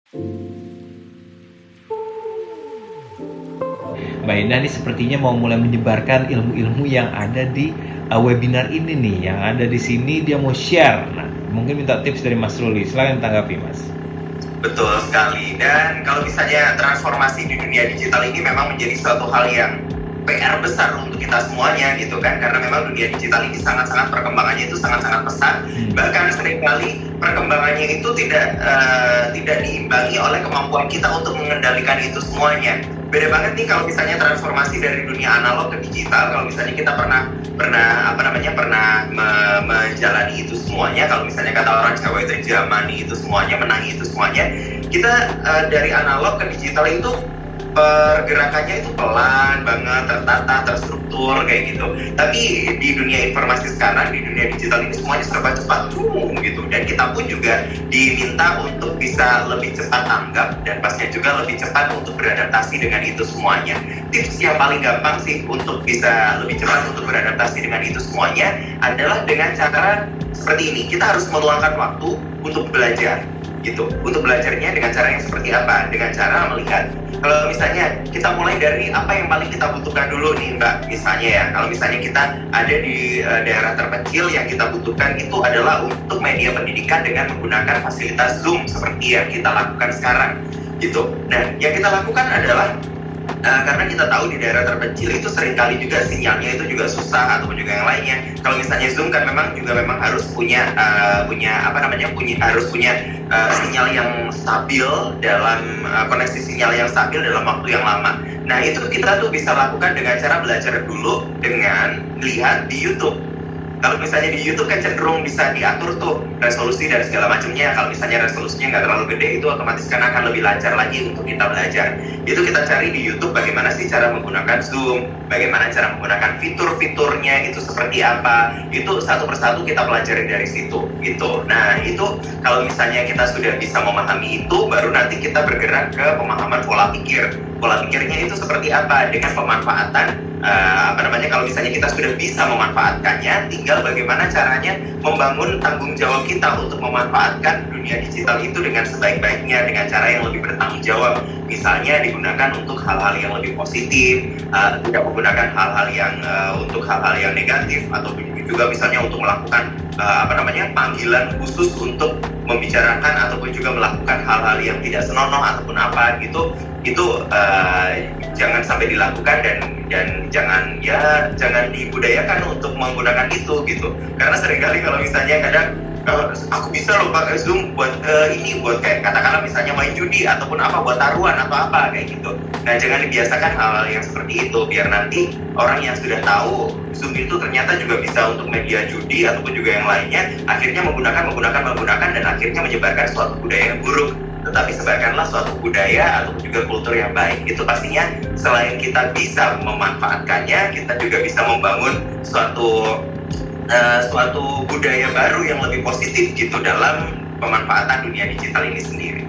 Mbak Ina nih sepertinya mau mulai menyebarkan ilmu-ilmu yang ada di webinar ini nih, yang ada di sini dia mau share. Nah, mungkin minta tips dari Mas Ruli. Silakan tanggapi, Mas. Betul sekali. Dan kalau misalnya transformasi di dunia digital ini memang menjadi suatu hal yang PR besar untuk kita semuanya gitu kan, karena memang dunia digital ini sangat-sangat perkembangannya itu sangat-sangat pesat. Bahkan seringkali perkembangannya itu tidak diimbangi oleh kemampuan kita untuk mengendalikan itu semuanya. Beda banget nih kalau misalnya transformasi dari dunia analog ke digital. Kalau misalnya kita pernah menjalani itu semuanya, kalau misalnya kata orang Jawa itu jamani itu semuanya, menangi itu semuanya, kita dari analog ke digital itu pergerakannya itu pelan banget, tertata, terstruktur kayak gitu. Tapi di dunia informasi sekarang, di dunia digital ini semuanya serba cepat, gitu. Dan kita pun juga diminta untuk bisa lebih cepat tanggap dan pastinya juga lebih cepat untuk beradaptasi dengan itu semuanya. Tips yang paling gampang sih untuk bisa lebih cepat untuk beradaptasi dengan itu semuanya adalah dengan cara seperti ini. Kita harus meluangkan waktu untuk belajar. Gitu. Untuk belajarnya dengan cara yang seperti apa? Dengan cara melihat, kalau misalnya kita mulai dari apa yang paling kita butuhkan dulu nih Mbak, misalnya ya, kalau misalnya kita ada di daerah terpencil, yang kita butuhkan itu adalah untuk media pendidikan dengan menggunakan fasilitas Zoom seperti yang kita lakukan sekarang gitu. Nah, yang kita lakukan adalah karena kita tahu di daerah terpencil itu seringkali juga sinyalnya itu juga susah ataupun juga yang lainnya. Kalau misalnya Zoom kan memang harus punya sinyal yang stabil dalam koneksi sinyal yang stabil dalam waktu yang lama. Nah, itu kita tuh bisa lakukan dengan cara belajar dulu dengan lihat di YouTube. Kalau misalnya di YouTube kan cenderung bisa diatur tuh resolusi dan segala macamnya. Kalau misalnya resolusinya nggak terlalu gede, itu otomatis kan akan lebih lancar lagi untuk kita belajar. Itu kita cari di YouTube bagaimana sih cara menggunakan Zoom, bagaimana cara menggunakan fitur-fiturnya itu seperti apa. Itu satu persatu kita pelajari dari situ gitu. Nah, itu kalau misalnya kita sudah bisa memahami itu, baru nanti kita bergerak ke pemahaman pola pikir. Pola pikirnya itu seperti apa dengan pemanfaatan kalau misalnya kita sudah bisa memanfaatkannya, tinggal bagaimana caranya membangun tanggung jawab kita untuk memanfaatkan dunia digital itu dengan sebaik-baiknya, dengan cara yang lebih bertanggung jawab. Misalnya digunakan untuk hal-hal yang lebih positif, tidak menggunakan hal-hal yang untuk hal-hal yang negatif, atau juga misalnya untuk melakukan panggilan khusus untuk membicarakan ataupun juga melakukan hal-hal yang tidak senonoh ataupun apa gitu. Itu jangan sampai dilakukan dan jangan dibudayakan untuk menggunakan itu gitu. Karena seringkali kalau misalnya kadang aku bisa loh pakai Zoom buat buat kayak katakanlah misalnya main judi ataupun apa, buat taruhan atau apa kayak gitu. Nah, jangan dibiasakan hal-hal yang seperti itu, biar nanti orang yang sudah tahu Zoom itu ternyata juga bisa untuk media judi ataupun juga yang lainnya, akhirnya menggunakan dan akhirnya menyebarkan suatu budaya yang buruk. Tetapi sebarkanlah suatu budaya ataupun juga kultur yang baik. Itu pastinya selain kita bisa memanfaatkannya, kita juga bisa membangun suatu budaya baru yang lebih positif gitu dalam pemanfaatan dunia digital ini sendiri.